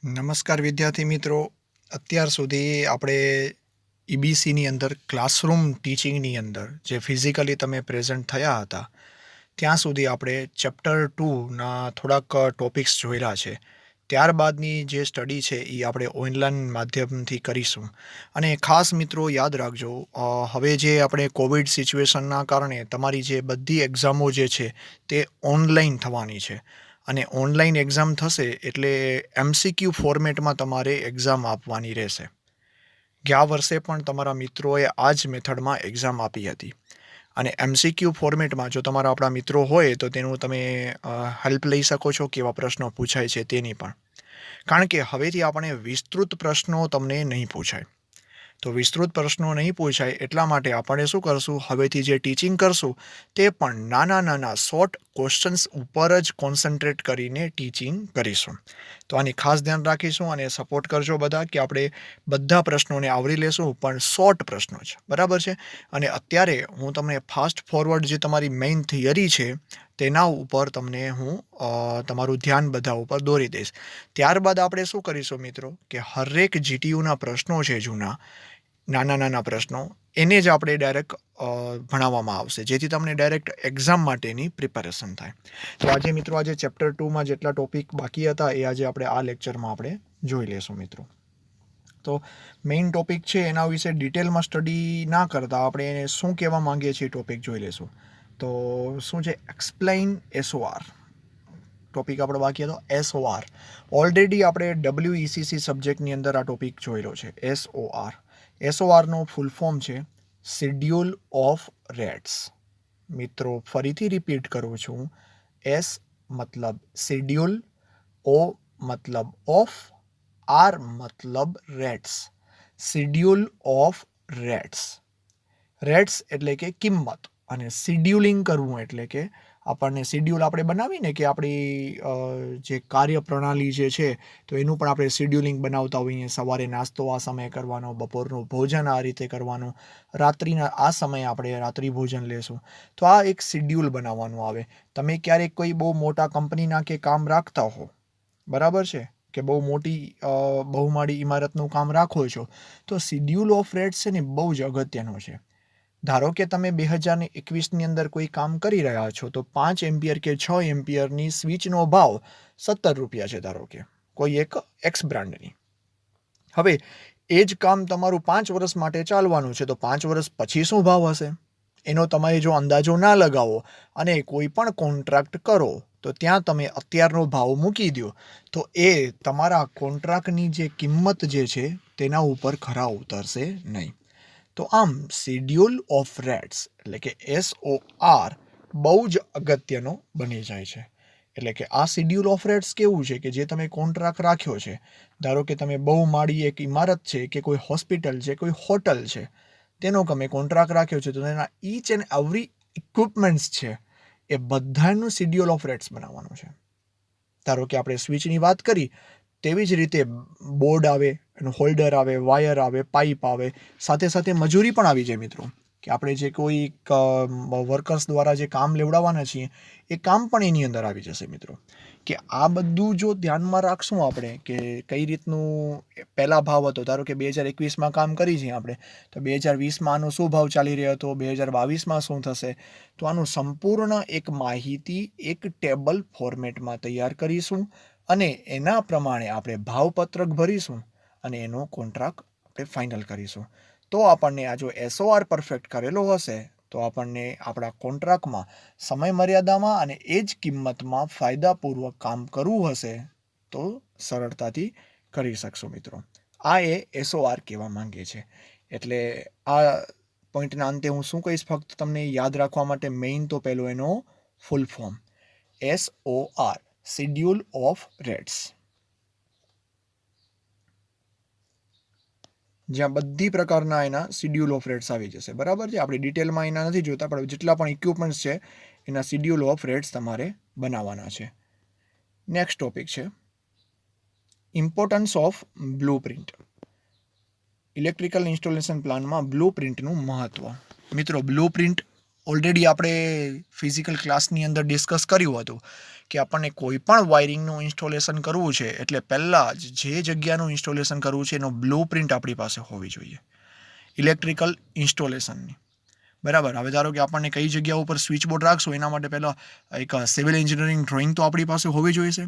નમસ્કાર વિદ્યાર્થી મિત્રો. અત્યાર સુધી આપણે ઈબીસીની અંદર ક્લાસરૂમ ટીચિંગની અંદર જે ફિઝિકલી તમે પ્રેઝન્ટ થયા હતા ત્યાં સુધી આપણે ચેપ્ટર 2ના થોડાક ટોપિક્સ જોયેલા છે. ત્યારબાદની જે સ્ટડી છે એ આપણે ઓનલાઈન માધ્યમથી કરીશું. અને ખાસ મિત્રો યાદ રાખજો, હવે જે આપણે કોવિડ સિચ્યુએશનના કારણે તમારી જે બધી એક્ઝામો જે છે તે ઓનલાઈન થવાની છે. અને ઓનલાઈન એક્ઝામ થશે એટલે એમસીક્યુ ફોર્મેટમાં તમારે એક્ઝામ આપવાની રહેશે. ગયા વર્ષે પણ તમારા મિત્રોએ આ જ મેથડમાં એક્ઝામ આપી હતી. અને એમસીક્યુ ફોર્મેટમાં જો તમારા આપણા મિત્રો હોય તો તેનું તમે હેલ્પ લઈ શકો છો, કેવા પ્રશ્નો પૂછાય છે તેની પણ. કારણ કે હવેથી આપણે વિસ્તૃત પ્રશ્નો તમને નહીં પૂછાય. તો વિસ્તૃત પ્રશ્નો નહીં પૂછાય એટલા માટે આપણે શું કરશું, હવેથી જે ટીચિંગ કરશું તે પણ નાના શોર્ટ ક્વેશ્ચન્સ ઉપર જ કોન્સન્ટ્રેટ કરીને ટીચિંગ કરીશું. તો આની ખાસ ધ્યાન રાખીશું અને સપોર્ટ કરજો બધા કે આપણે બધા પ્રશ્નોને આવરી લેશું, પણ શોર્ટ પ્રશ્નો છે, બરાબર છે. અને અત્યારે હું તમને ફાસ્ટ ફોરવર્ડ જે તમારી મેઇન થિયરી છે તેના ઉપર તમને હું તમારું ધ્યાન બધા ઉપર દોરી દઈશ. ત્યારબાદ આપણે શું કરીશું મિત્રો કે હરેક જીટીયુના પ્રશ્નો છે જૂના, નાના પ્રશ્નો, એને જ આપણે ડાયરેક્ટ ભણાવવામાં આવશે, જેથી તમને ડાયરેક્ટ એક્ઝામ માટેની પ્રિપેરેશન થાય. તો આજે મિત્રો આજે ચેપ્ટર 2માં જેટલા ટોપિક બાકી હતા એ આજે આપણે આ લેક્ચરમાં આપણે જોઈ લેશું મિત્રો. તો મેઇન ટોપિક છે એના વિશે ડિટેલમાં સ્ટડી ના કરતાં આપણે એને શું કહેવા માંગીએ છીએ ટોપિક જોઈ લેશું. તો શું છે, એક્સપ્લેઇન એસઓઆર ટોપિક આપણો બાકી હતો. એસઓઆર ઓલરેડી આપણે WECC સબ્જેક્ટની અંદર આ ટોપિક જોયેલો છે. એસઓઆરનો ફૂલ ફોર્મ છે શેડ્યુલ ઓફ રેટ્સ. મિત્રો ફરીથી રિપીટ કરું છું, એસ મતલબ શેડ્યુલ, ઓ મતલબ ઓફ, આર મતલબ rates. Schedule of rates. Rates એટલે કે કિંમત, અને શેડ્યુલિંગ કરવું એટલે કે આપણને શેડ્યુલ આપણે બનાવીને કે આપણી જે કાર્યપ્રણાલી જે છે તો એનું પણ આપણે શેડ્યુલિંગ બનાવતા હોઈએ. સવારે નાસ્તો આ સમયે કરવાનો, બપોરનું ભોજન આ રીતે કરવાનું, રાત્રિના આ સમયે આપણે રાત્રિ ભોજન લેશું. તો આ એક શેડ્યુલ બનાવવાનું આવે. તમે ક્યારેક કોઈ બહુ મોટા કંપનીના કે કામ રાખતા હો, બરાબર છે, કે બહુ મોટી બહુમાળી ઇમારતનું કામ રાખો છો, તો શેડ્યુલ ઓફ રેટ્સ છે ને બહુ જ અગત્યનો છે. ધારો કે તમે 2021ની અંદર કોઈ કામ કરી રહ્યા છો તો 5 એમ્પિયર કે 6 એમ્પિયરની સ્વિચનો ભાવ 17 રૂપિયા છે, ધારો કે કોઈ એક એક્સ બ્રાન્ડની. હવે એ જ કામ તમારું 5 વર્ષ માટે ચાલવાનું છે, તો 5 વર્ષ પછી શું ભાવ હશે એનો તમે જો અંદાજો ના લગાવો અને કોઈ પણ કોન્ટ્રાક્ટ કરો તો ત્યાં તમે અત્યારનો ભાવ મૂકી દો તો એ તમારા કોન્ટ્રાક્ટની જે કિંમત જે છે તેના ઉપર ખરા ઉતરશે નહીં. તો આમ શેડ્યુલ ઓફ રેટ્સ એટલે કે SOR બહુ જ અગત્યનો બની જાય છે. એટલે કે આ શેડ્યુલ ઓફ રેટ્સ કેવું છે કે જે તમે કોન્ટ્રાક્ટ રાખ્યો છે, ધારો કે તમે બહુમાળી એક ઇમારત છે કે કોઈ હોસ્પિટલ છે, કોઈ હોટલ છે, તેનો તમે કોન્ટ્રાક્ટ રાખ્યો છે, તો તેના ઈચ એન્ડ એવરી ઇક્વિપમેન્ટ્સ છે એ બધાનું શેડ્યુલ ઓફ રેટ્સ બનાવવાનું છે. ધારો કે આપણે સ્વિચની વાત કરી તેવી જ રીતે બોર્ડ આવે, એનું હોલ્ડર આવે, વાયર આવે, પાઇપ આવે, સાથે સાથે મજૂરી પણ આવી જાય મિત્રો, કે આપણે જે કોઈ વર્કર્સ દ્વારા જે કામ લેવડાવવાના છીએ એ કામ પણ એની અંદર આવી જશે મિત્રો. કે આ બધું જો ધ્યાનમાં રાખશું આપણે કે કઈ રીતનું પહેલા ભાવ હતો, ધારો કે 2021માં કામ કરી છીએ આપણે, તો 2020માં આનો શું ભાવ ચાલી રહ્યો હતો, 2022માં શું થશે, તો આનું સંપૂર્ણ એક માહિતી એક ટેબલ ફોર્મેટમાં તૈયાર કરીશું અને એના પ્રમાણે આપણે ભાવપત્રક ભરીશું અને એનો કોન્ટ્રાક્ટ આપણે ફાઇનલ કરીશું. તો આપણને આ જો SOR પરફેક્ટ કરેલો હશે તો આપણને આપણા કોન્ટ્રાક્ટમાં સમય મર્યાદામાં અને એ જ કિંમતમાં ફાયદાપૂર્વક કામ કરવું હશે તો સરળતાથી કરી શકશો મિત્રો. આ એ SOR કહેવા માંગે છે. એટલે આ પોઈન્ટના અંતે હું શું કહીશ, ફક્ત તમને યાદ રાખવા માટે મેઇન તો પહેલો એનો full form SOR schedule of rates, જ્યાં બધી પ્રકારના એના શેડ્યુલ ઓફ રેટ્સ આવી જશે, બરાબર છે. આપણે ડિટેલમાં એના નથી જોતા, પણ જેટલા પણ ઇક્વિપમેન્ટ્સ છે એના શેડ્યુલ ઓફ રેટ્સ તમારે બનાવવાના છે. નેક્સ્ટ ટોપિક છે importance of blue print. Electrical installation પ્લાનમાં બ્લુ પ્રિન્ટનું મહત્વ. મિત્રો બ્લુ પ્રિન્ટ ઓલરેડી આપણે ફિઝિકલ ક્લાસની અંદર ડિસ્કસ કર્યું હતું કે આપણને કોઈ પણ વાયરિંગનું ઇન્સ્ટોલેશન કરવું છે એટલે પહેલાં જ જે જગ્યાનું ઇન્સ્ટોલેશન કરવું છે એનો બ્લુ પ્રિન્ટ આપણી પાસે હોવી જોઈએ ઇલેક્ટ્રિકલ ઇન્સ્ટોલેશનની. બરાબર. હવે ધારો કે આપણને કઈ જગ્યા ઉપર સ્વિચ બોર્ડ રાખશું એના માટે પહેલાં એક સિવિલ એન્જિનિયરિંગ ડ્રોઈંગ તો આપણી પાસે હોવી જોઈશે.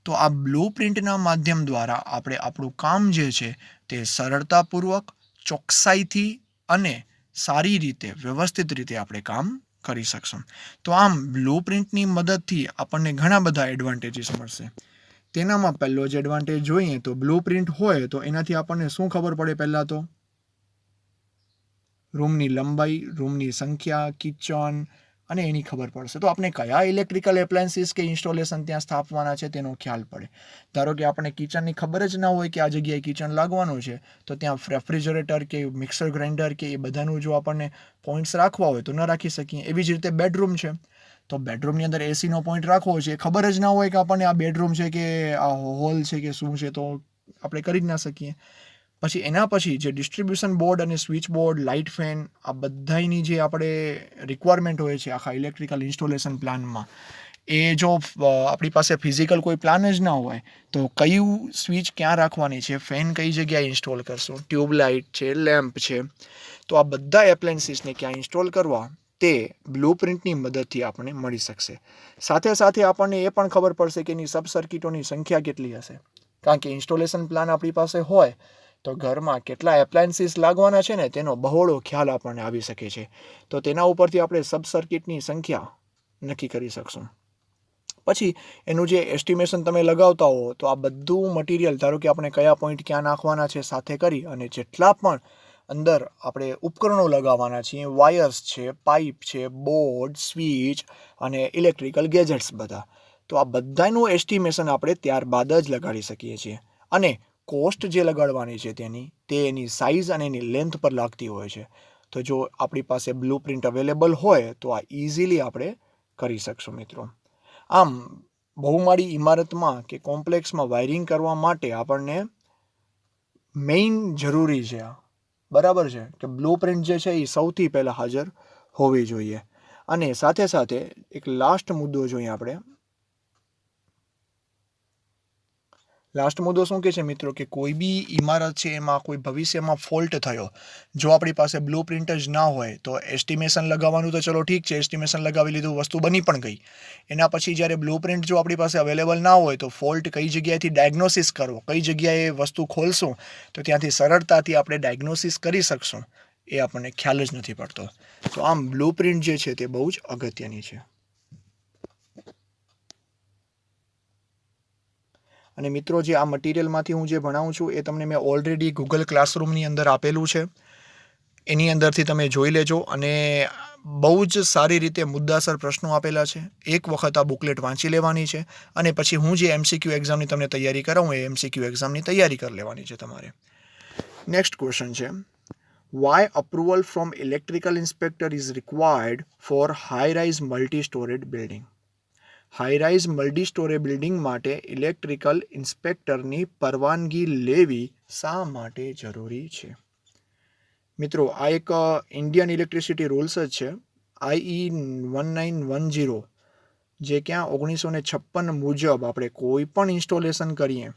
તો આ બ્લુ પ્રિન્ટના માધ્યમ દ્વારા આપણે આપણું કામ જે છે તે સરળતાપૂર્વક, ચોકસાઈથી અને સારી રીતે, વ્યવસ્થિત રીતે આપણે કામ કરી શકશું. તો આમ બ્લુ પ્રિન્ટની મદદથી આપણને ઘણા બધા એડવાન્ટેજીસ મળશે. તેનામાં પહેલો જ એડવાન્ટેજ જોઈએ તો બ્લુ પ્રિન્ટ હોય તો એનાથી આપણને શું ખબર પડે? પહેલાં તો રૂમની લંબાઈ, રૂમની સંખ્યા, કિચન અને એની ખબર પડશે. તો આપણે કયા ઇલેક્ટ્રિકલ એપ્લાયન્સીસ કે ઇન્સ્ટોલેશન ત્યાં સ્થાપવાના છે તેનો ખ્યાલ પડે. ધારો કે આપણને કિચનની ખબર જ ના હોય કે આ જગ્યાએ કિચન લાગવાનું છે તો ત્યાં રેફ્રિજરેટર કે મિક્સર ગ્રાઇન્ડર કે એ બધાનું જો આપણને પોઈન્ટ્સ રાખવા હોય તો ન રાખી શકીએ. એવી જ રીતે બેડરૂમ છે તો બેડરૂમની અંદર એસીનો પોઈન્ટ રાખવો છે, ખબર જ ના હોય કે આપણને આ બેડરૂમ છે કે આ હોલ છે કે શું છે, તો આપણે કરી જ ના શકીએ. પછી એના પછી જે ડિસ્ટ્રીબ્યુશન બોર્ડ અને સ્વિચ બોર્ડ, લાઇટ ફેન, આ બધાની જે આપણે રિક્વાયરમેન્ટ હોય છે આખા ઇલેક્ટ્રિકલ ઇન્સ્ટોલેશન પ્લાનમાં, એ જો આપણી પાસે ફિઝિકલ કોઈ પ્લાન જ ના હોય તો કયું સ્વિચ ક્યાં રાખવાની છે, ફેન કઈ જગ્યાએ ઇન્સ્ટોલ કરશું, ટ્યુબલાઇટ છે, લેમ્પ છે, તો આ બધા એપ્લાયન્સીસને ક્યાં ઇન્સ્ટોલ કરવા તે બ્લુ પ્રિન્ટની મદદથી આપણને મળી શકશે. સાથે સાથે આપણને એ પણ ખબર પડશે કે એની સબ સર્કિટોની સંખ્યા કેટલી હશે. કારણ કે ઇન્સ્ટોલેશન પ્લાન આપણી પાસે હોય તો ઘરમાં કેટલા એપ્લાયન્સીસ લાગવાના છે ને તેનો બહોળો ખ્યાલ આપણને આવી શકે છે. તો તેના ઉપરથી આપણે સબ સર્કિટની સંખ્યા નક્કી કરી શકશું. પછી એનું જે એસ્ટિમેશન તમે લગાવતા હો તો આ બધું મટીરિયલ, ધારો કે આપણે કયા પોઈન્ટ ક્યાં નાખવાના છે સાથે કરી અને જેટલા પણ અંદર આપણે ઉપકરણો લગાવવાના છીએ, વાયર્સ છે, પાઇપ છે, બોર્ડ, સ્વિચ અને ઇલેક્ટ્રિકલ ગેજેટ્સ બધા, તો આ બધાનું એસ્ટિમેશન આપણે ત્યારબાદ જ લગાડી શકીએ છીએ. અને કોસ્ટ જે લગાડવાની છે તે એની સાઇઝ અને એની લેન્થ પર લાગતી હોય છે. તો જો આપણી પાસે બ્લુ પ્રિન્ટ અવેલેબલ હોય તો આ ઇઝીલી આપણે કરી શકશું મિત્રો. આમ બહુમાળી ઇમારતમાં કે કોમ્પ્લેક્સમાં વાયરિંગ કરવા માટે આપણને મેઇન જરૂરી છે, બરાબર છે, કે બ્લુ પ્રિન્ટ જે છે એ સૌથી પહેલાં હાજર હોવી જોઈએ. અને સાથે સાથે એક લાસ્ટ મુદ્દો જોઈએ આપણે. લાસ્ટ મુદ્દો શું કહે છે મિત્રો કે કોઈ બી ઇમારત છે એમાં કોઈ ભવિષ્યમાં ફોલ્ટ થયો, જો આપણી પાસે બ્લુ પ્રિન્ટ જ ના હોય તો એસ્ટિમેશન લગાવવાનું તો ચલો ઠીક છે, એસ્ટિમેશન લગાવી લીધું, વસ્તુ બની પણ ગઈ. એના પછી જ્યારે બ્લુ પ્રિન્ટ જો આપણી પાસે અવેલેબલ ના હોય તો ફોલ્ટ કઈ જગ્યાએથી ડાયગ્નોસિસ કરવો, કઈ જગ્યાએ વસ્તુ ખોલશું તો ત્યાંથી સરળતાથી આપણે ડાયગ્નોસિસ કરી શકશું, એ આપણને ખ્યાલ જ નથી પડતો. તો આમ બ્લુ પ્રિન્ટ જે છે તે બહુ જ અગત્યની છે. અને મિત્રો જે આ મટીરિયલમાંથી હું જે ભણાવું છું એ તમને મેં ઓલરેડી ગૂગલ ક્લાસરૂમની અંદર આપેલું છે, એની અંદરથી તમે જોઈ લેજો. અને બહુ જ સારી રીતે મુદ્દાસર પ્રશ્નો આપેલા છે. એક વખત આ બુકલેટ વાંચી લેવાની છે અને પછી હું જે MCQ એક્ઝામની તમને તૈયારી કરાવું એ MCQ એક્ઝામની તૈયારી કરી લેવાની છે તમારે. નેક્સ્ટ ક્વેશ્ચન છે, why approval from electrical inspector is required for high rise multi storeyed building. High rise multi storey building માટે ઇલેક્ટ્રિકલ ઇન્સ્પેક્ટરની પરવાનગી લેવી શા માટે જરૂરી છે? મિત્રો આ એક ઇન્ડિયન ઇલેક્ટ્રિસિટી રૂલ્સ જ છે, IE 1910, જે ક્યાં 1956 મુજબ આપણે કોઈ પણ ઇન્સ્ટોલેશન કરીએ,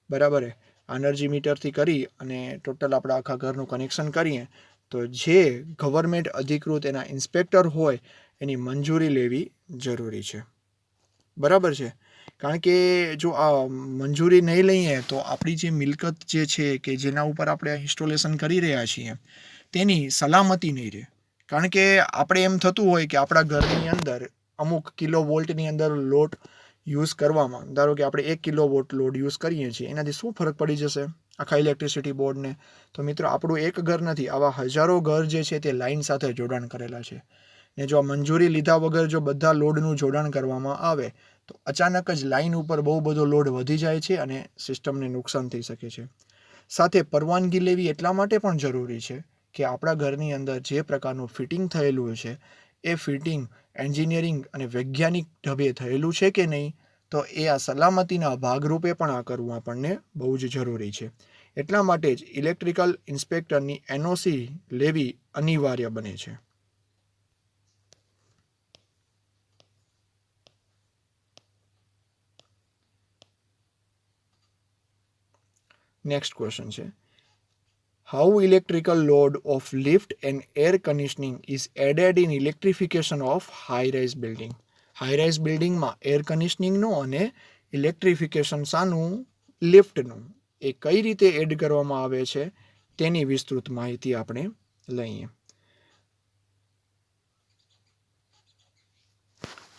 બરાબર, એનર્જી મીટરથી કરી અને ટોટલ આપણા આખા ઘરનું કનેક્શન કરીએ તો જે ગવર્મેન્ટ અધિકૃત એના ઇન્સ્પેક્ટર હોય એની મંજૂરી લેવી જરૂરી છે. બરાબર છે, કારણ કે જો આ મંજૂરી નહીં લઈએ તો આપણી જે મિલકત જે છે કે જેના ઉપર આપણે ઇન્સ્ટોલેશન કરી રહ્યા છીએ તેની સલામતી નહીં રહે. કારણ કે આપણે એમ થતું હોય કે આપણા ઘરની અંદર અમુક કિલો વોલ્ટની અંદર લોડ યુઝ કરવામાં, ધારો કે આપણે 1 કિલો વોટ લોડ યુઝ કરીએ છીએ, એનાથી શું ફરક પડી જશે આખા ઇલેક્ટ્રિસિટી બોર્ડને? તો મિત્રો આપણું એક ઘર નથી, આવા હજારો ઘર જે છે તે લાઇન સાથે જોડાણ કરેલા છે. ને જો મંજૂરી લીધા વગર જો બધા લોડનું જોડાણ કરવામાં આવે તો અચાનક જ લાઇન ઉપર બહુ બધો લોડ વધી જાય છે અને સિસ્ટમને નુકસાન થઈ શકે છે. સાથે પરવાનગી લેવી એટલા માટે પણ જરૂરી છે કે આપણા ઘરની અંદર જે પ્રકારનું ફિટિંગ થયેલું છે એ ફિટિંગ એન્જિનિયરિંગ અને વૈજ્ઞાનિક ઢબે થયેલું છે કે નહીં, તો એ આ સલામતીના ભાગરૂપે પણ આ કરવું આપણને બહુ જ જરૂરી છે. એટલા માટે જ ઇલેક્ટ્રિકલ ઇન્સ્પેક્ટરની NOC લેવી અનિવાર્ય બને છે. નેક્સ્ટ ક્વેશ્ચન છે, how electrical load of lift and air conditioning is added in electrification of high rise building. High rise બિલ્ડિંગમાં એર કન્ડિશનિંગનું અને ઇલેક્ટ્રિફિકેશન શાનું? લિફ્ટનું. એ કઈ રીતે એડ કરવામાં આવે છે તેની વિસ્તૃત માહિતી આપણે લઈએ.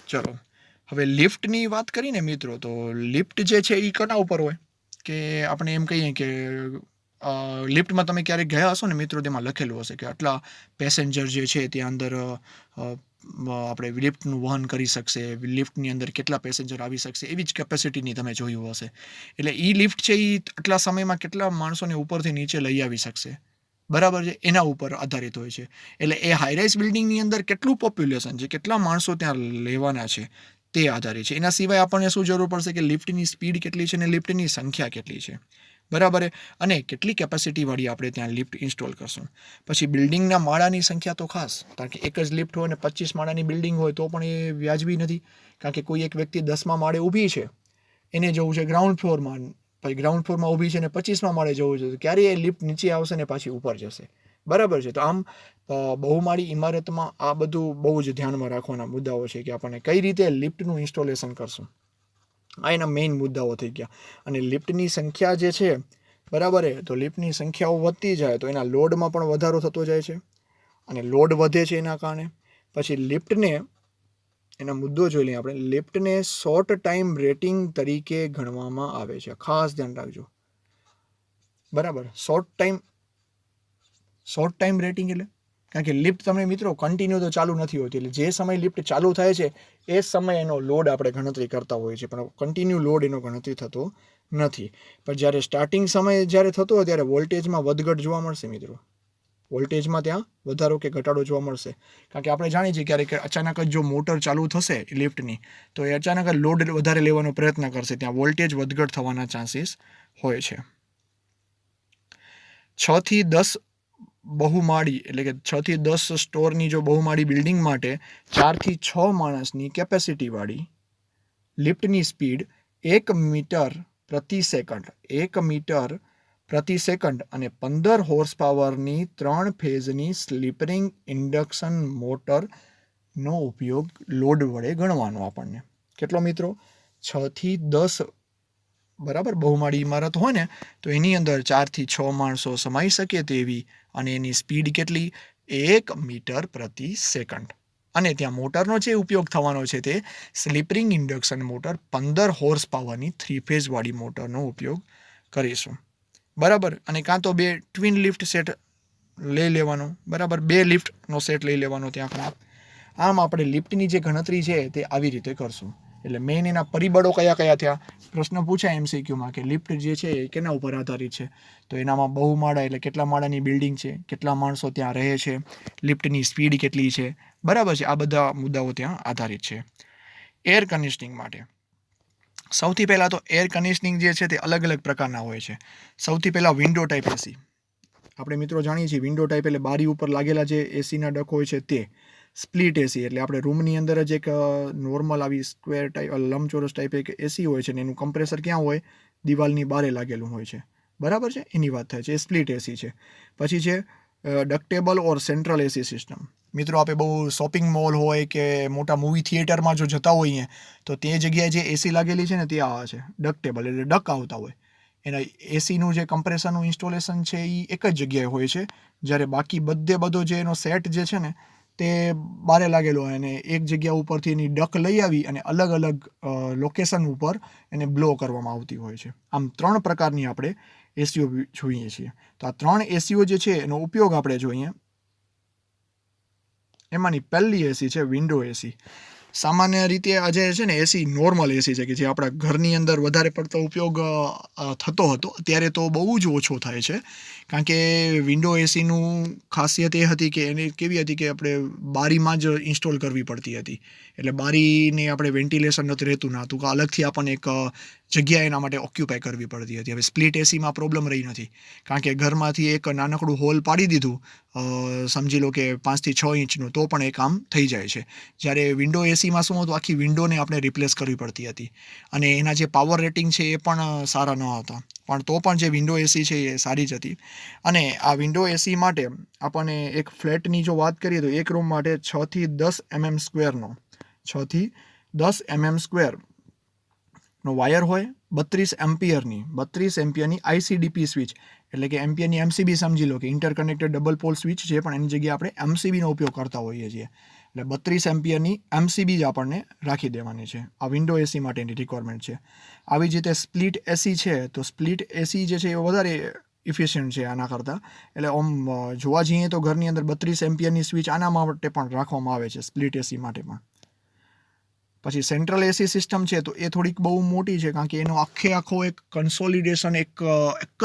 ચલો, હવે લિફ્ટની વાત કરીને મિત્રો, તો લિફ્ટ જે છે એ કોના ઉપર હોય કે આપણે એમ કહીએ કે લિફ્ટમાં તમે ક્યારેક ગયા હશો ને મિત્રો, તેમાં લખેલું હશે કે આટલા પેસેન્જર જે છે ત્યાં અંદર આપણે લિફ્ટનું વહન કરી શકશે, લિફ્ટની અંદર કેટલા પેસેન્જર આવી શકશે, એવી જ કેપેસિટીની તમે જોયું હશે. એટલે એ લિફ્ટ છે એ આટલા સમયમાં કેટલા માણસોને ઉપરથી નીચે લઈ આવી શકશે, બરાબર છે, એના ઉપર આધારિત હોય છે. એટલે એ હાઈરાઇઝ બિલ્ડિંગની અંદર કેટલું પોપ્યુલેશન છે, કેટલા માણસો ત્યાં લેવાના છે તે આધારિત છે. એના સિવાય આપણને શું જરૂર પડશે કે લિફ્ટની સ્પીડ કેટલી છે અને લિફ્ટની સંખ્યા કેટલી છે, બરાબર, અને કેટલી કેપેસિટીવાળી આપણે ત્યાં લિફ્ટ ઇન્સ્ટોલ કરશું. પછી બિલ્ડિંગના માળાની સંખ્યા તો ખાસ, કારણ કે એક જ લિફ્ટ હોય ને 25 માળાની બિલ્ડિંગ હોય તો પણ એ વ્યાજબી નથી. કારણ કે કોઈ એક વ્યક્તિ 10મા માળે ઊભી છે, એને જવું છે ગ્રાઉન્ડ ફ્લોરમાં, પછી ગ્રાઉન્ડ ફ્લોરમાં ઊભી છે ને 25મા માળે જવું છે, તો ક્યારે એ લિફ્ટ નીચે આવશે ને પાછી ઉપર જશે, બરાબર છે. તો આમ બહુમાળી ઇમારતમાં આ બધું બહુ જ ધ્યાનમાં રાખવાના મુદ્દાઓ છે કે આપણને કઈ રીતે લિફ્ટનું ઇન્સ્ટોલેશન કરશું. આ એના મેઇન મુદ્દાઓ થઈ ગયા. અને લિફ્ટની સંખ્યા જે છે, બરાબર છે, તો લિફ્ટની સંખ્યાઓ વધતી જાય તો એના લોડમાં પણ વધારો થતો જાય છે, અને લોડ વધે છે એના કારણે પછી લિફ્ટને, એના મુદ્દો જોઈ લઈએ આપણે, લિફ્ટને શોર્ટ ટાઈમ રેટિંગ તરીકે ગણવામાં આવે છે. ખાસ ધ્યાન રાખજો, બરાબર. શોર્ટ ટાઈમ રેટિંગ એટલે કારણ કે લિફ્ટ તમે મિત્રો કન્ટિન્યુ તો ચાલુ નથી હોતી, એટલે જે સમય લિફ્ટ ચાલુ થાય છે એ સમય એનો લોડ આપણે ગણતરી કરતા હોઈએ છીએ, પણ કન્ટિન્યુ લોડ એનો ગણતરી થતો નથી. પણ જ્યારે સ્ટાર્ટિંગ સમય જ્યારે થતો હોય ત્યારે વોલ્ટેજમાં વધઘટ જોવા મળશે મિત્રો, વોલ્ટેજમાં ત્યાં વધારો કે ઘટાડો જોવા મળશે. કારણ કે આપણે જાણીએ છીએ ક્યારેક અચાનક જ જો મોટર ચાલુ થશે લિફ્ટની તો એ અચાનક જ લોડ વધારે લેવાનો પ્રયત્ન કરશે, ત્યાં વોલ્ટેજ વધઘટ થવાના ચાન્સીસ હોય છે. 6 થી 10 બહુમાળી એટલે કે 6 થી 10 સ્ટોરની જો બહુમાળી બિલ્ડિંગ માટે 4 થી 6 માણસની કેપેસિટીવાળી લિફ્ટની સ્પીડ 1 મીટર પ્રતિ સેકન્ડ અને 15 હોર્સ પાવરની 3 ફેઝની સ્લીપરિંગ ઇન્ડક્શન મોટરનો ઉપયોગ લોડ વડે ગણવાનો. આપણને કેટલો મિત્રો? 6 થી 10, બરાબર. બહુમાળી ઇમારત હોય ને તો એની અંદર 4 થી 6 માણસો સમાઈ શકે તેવી, અને એની સ્પીડ કેટલી? 1 મીટર પ્રતિ સેકન્ડ. અને ત્યાં મોટરનો જે ઉપયોગ થવાનો છે તે સ્લીપરિંગ ઇન્ડક્શન મોટર 15 હોર્સ પાવરની 3 ફેઝવાળી મોટરનો ઉપયોગ કરીશું, બરાબર. અને કાં તો 2 ટ્વિન લિફ્ટ સેટ લઈ લેવાનો, બરાબર, 2 લિફ્ટનો સેટ લઈ લેવાનો ત્યાં. આમ આપણે લિફ્ટની જે ગણતરી છે તે આવી રીતે કરશું. એટલે મેઇન એના પરિબળો કયા કયા થયા? પ્રશ્ન પૂછાય MCQમાં કે લિફ્ટ જે છે એ કેના ઉપર આધારિત છે, તો એનામાં બહુમાળા એટલે કેટલા માળાની બિલ્ડિંગ છે, કેટલા માણસો ત્યાં રહે છે, લિફ્ટની સ્પીડ કેટલી છે, બરાબર છે. આ બધા મુદ્દાઓ ત્યાં આધારિત છે. એર કન્ડિશનિંગ માટે સૌથી પહેલાં તો એર કન્ડિશનિંગ જે છે તે અલગ અલગ પ્રકારના હોય છે. સૌથી પહેલાં વિન્ડો ટાઈપ એસી. આપણે મિત્રો જાણીએ છીએ વિન્ડો ટાઈપ એટલે બારી ઉપર લાગેલા જે એસીના ડક હોય છે તે. સ્પ્લિટ એસી એટલે આપણે રૂમની અંદર જ એક નોર્મલ આવી સ્ક્વેર ટાઈપ લંબચોરસ ટાઈપ એક એસી હોય છે ને એનું કમ્પ્રેસર ક્યાં હોય? દિવાલની બારે લાગેલું હોય છે, બરાબર છે, એની વાત થાય છે. એ સ્પ્લિટ એસી છે. પછી છે ડક્ટેબલ ઓર સેન્ટ્રલ એસી સિસ્ટમ. મિત્રો આપણે બહુ શોપિંગ મોલ હોય કે મોટા મૂવી થિયેટરમાં જો જતા હોઈએ તો તે જગ્યાએ જે એસી લાગેલી છે ને તે આ છે ડક્ટેબલ, એટલે ડક આવતા હોય. એના એસીનું જે કમ્પ્રેસરનું ઇન્સ્ટોલેશન છે એ એક જ જગ્યાએ હોય છે, જ્યારે બાકી બધો જે એનો સેટ જે છે ને તે બારે લાગેલો હોય અને એક જગ્યા ઉપરથી એની ડક લઈ આવી અને અલગ અલગ લોકેશન ઉપર એને બ્લો કરવામાં આવતી હોય છે. આમ 3 પ્રકારની આપણે એસીઓ જોઈએ છીએ. તો આ 3 એસીઓ જે છે એનો ઉપયોગ આપણે જોઈએ. એમાંની પહેલી એસી છે વિન્ડો એસી. સામાન્ય રીતે આ જે છે ને એસી નોર્મલ એસી છે કે જે આપણા ઘરની અંદર વધારે પડતો ઉપયોગ થતો હતો, અત્યારે તો બહુ જ ઓછો થાય છે. કારણ કે વિન્ડો એસીનું ખાસિયત એ હતી કે એની કેવી હતી કે આપણે બારીમાં જ ઇન્સ્ટોલ કરવી પડતી હતી. એટલે બારીને આપણે વેન્ટિલેશન નથી રહેતું ના હતું, અલગથી આપણને એક જગ્યા એના માટે ઓક્યુપાય કરવી પડતી હતી. હવે સ્પ્લિટ એસીમાં પ્રોબ્લેમ રહી નથી, કારણ કે ઘરમાંથી એક નાનકડું હોલ પાડી દીધું, સમજી લો કે 5 થી 6 ઇંચનું, તો પણ એ કામ થઈ જાય છે. જ્યારે વિન્ડો એસી એસીમાં શું હતું, આખી વિન્ડોને આપણે રિપ્લેસ કરવી પડતી હતી અને એના જે પાવર રેટિંગ છે એ પણ સારા ન હતા, પણ તો પણ જે વિન્ડો એસી છે એ સારી જ હતી. અને આ વિન્ડો એસી માટે આપણને એક ફ્લેટની જો વાત કરીએ તો એક રૂમ માટે 6 થી 10 mm સ્ક્વેરનો 6 થી 10 mm સ્ક્વેરનો વાયર હોય, 32 એમ્પિયરની આઈસીડીપી સ્વિચ, એટલે કે એમ્પિયરની એમસીબી સમજી લો કે ઇન્ટરકનેક્ટેડ ડબલ પોલ સ્વિચ છે, પણ એની જગ્યાએ આપણે એમસીબીનો ઉપયોગ કરતા હોઈએ છીએ. એટલે 32 એમ્પિયરની એમસીબી જ આપણને રાખી દેવાની છે. આ વિન્ડો એસી માટેની રિક્વાયરમેન્ટ છે. આવી જ રીતે સ્પ્લિટ એસી છે, તો સ્પ્લિટ એસી જે છે એ વધારે ઇફિશિયન્ટ છે આના કરતાં. એટલે આમ જોવા જઈએ તો ઘરની અંદર 32 એમ્પિયરની સ્વિચ આના માટે પણ રાખવામાં આવે છે, સ્પ્લિટ એસી માટે પણ. પછી સેન્ટ્રલ એસી સિસ્ટમ છે તો એ થોડીક બહુ મોટી છે, કારણ કે એનો આખો એક કન્સોલિડેશન એક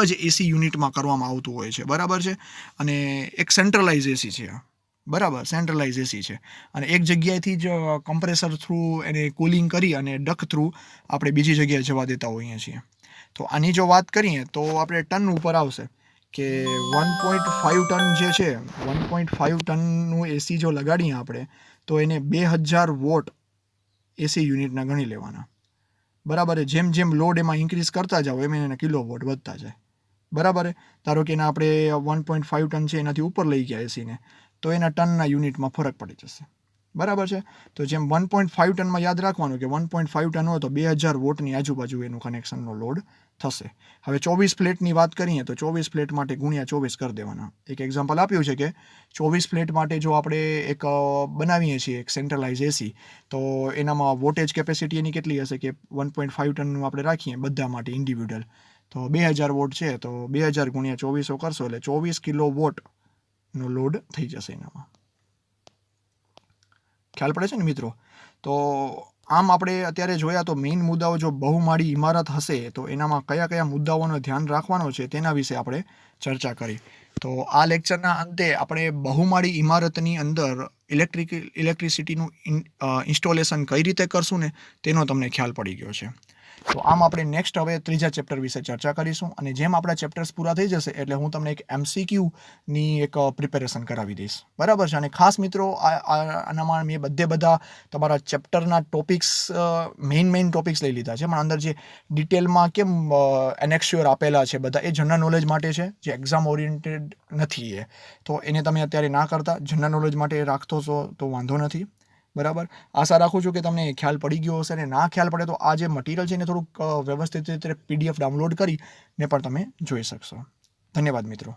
જ એસી યુનિટમાં કરવામાં આવતું હોય છે, બરાબર છે. અને એક સેન્ટ્રલાઇઝ એસી છે, બરાબર, સેન્ટ્રલાઇઝ એસી છે અને એક જગ્યાએથી જ કમ્પ્રેસર થ્રુ એને કુલિંગ કરી અને ડક થ્રુ આપણે બીજી જગ્યાએ જવા દેતા હોઈએ છીએ. તો આની જો વાત કરીએ તો આપણે ટન ઉપર આવશે કે 1.5 ટન જે છે, 1.5 ટનનું એસી જો લગાડીએ આપણે તો એને 2000 વોટ એસી યુનિટના ગણી લેવાના, બરાબર. જેમ જેમ લોડ એમાં ઇન્ક્રીઝ કરતા જાઓ એમ એના કિલો વોટ વધતા જાય, બરાબર. ધારો કે એના આપણે 1.5 ટન છે એનાથી ઉપર લઈ ગયા એસીને, તો એના ટનના યુનિટમાં ફરક પડી જશે, બરાબર છે. તો જેમ 1.5 ટનમાં યાદ રાખવાનું કે 1.5 ટન હોય તો 2000 વોટની આજુબાજુ એનું કનેક્શનનો લોડ થશે. હવે 24 ફ્લેટની વાત કરીએ તો 24 ફ્લેટ માટે ગુણ્યા 24 કરી દેવાના. એક એક્ઝામ્પલ આપ્યું છે કે 24 ફ્લેટ માટે જો આપણે એક બનાવીએ છીએ એક સેન્ટ્રલાઇઝ એસી, તો એનામાં વોટેજ કેપેસિટી એની કેટલી હશે કે 1.5 ટનનું આપણે રાખીએ બધા માટે ઇન્ડિવિડ્યુઅલ, તો 2000 વોટ છે, તો 2000 ગુણ્યા 24 કરશો એટલે 24 કિલો વોટનો લોડ થઈ જશે એનામાં. ખ્યાલ પડે છે ને મિત્રો? તો આમ આપણે અત્યારે જોયા તો મેઇન મુદ્દાઓ, જો બહુમાળી ઇમારત હશે તો એનામાં કયા કયા મુદ્દાઓનો ધ્યાન રાખવાનો છે તેના વિશે આપણે ચર્ચા કરી. તો આ લેક્ચરના અંતે આપણે બહુમાળી ઇમારતની અંદર ઇલેક્ટ્રિસિટીનું ઇન્સ્ટોલેશન કઈ રીતે કરશું ને તેનો તમને ખ્યાલ પડી ગયો છે. તો આમ આપણે નેક્સ્ટ હવે ત્રીજા ચેપ્ટર વિશે ચર્ચા કરીશું અને જેમ આપણા ચેપ્ટર્સ પૂરા થઈ જશે એટલે હું તમને એક MCQની એક પ્રિપેરેશન કરાવી દઈશ, બરાબર છે. અને ખાસ મિત્રો આનામાં મેં બધા તમારા ચેપ્ટરના ટોપિક્સ મેઇન ટોપિક્સ લઈ લીધા છે, પણ અંદર જે ડિટેલમાં કેમ એનેક્સ્યોર આપેલા છે બધા એ જનરલ નોલેજ માટે છે, જે એક્ઝામ ઓરિએન્ટેડ નથી એ. તો એને તમે અત્યારે ના કરતા, જનરલ નોલેજ માટે રાખતો છો તો વાંધો નથી, બરાબર. આશા રાખું છું કે તમને ખ્યાલ પડી ગયો હશે, અને ના ખ્યાલ પડે તો આ જે મટીરિયલ છે એને થોડુંક વ્યવસ્થિત રીતે PDF ડાઉનલોડ કરીને પણ તમે જોઈ શકશો. ધન્યવાદ મિત્રો.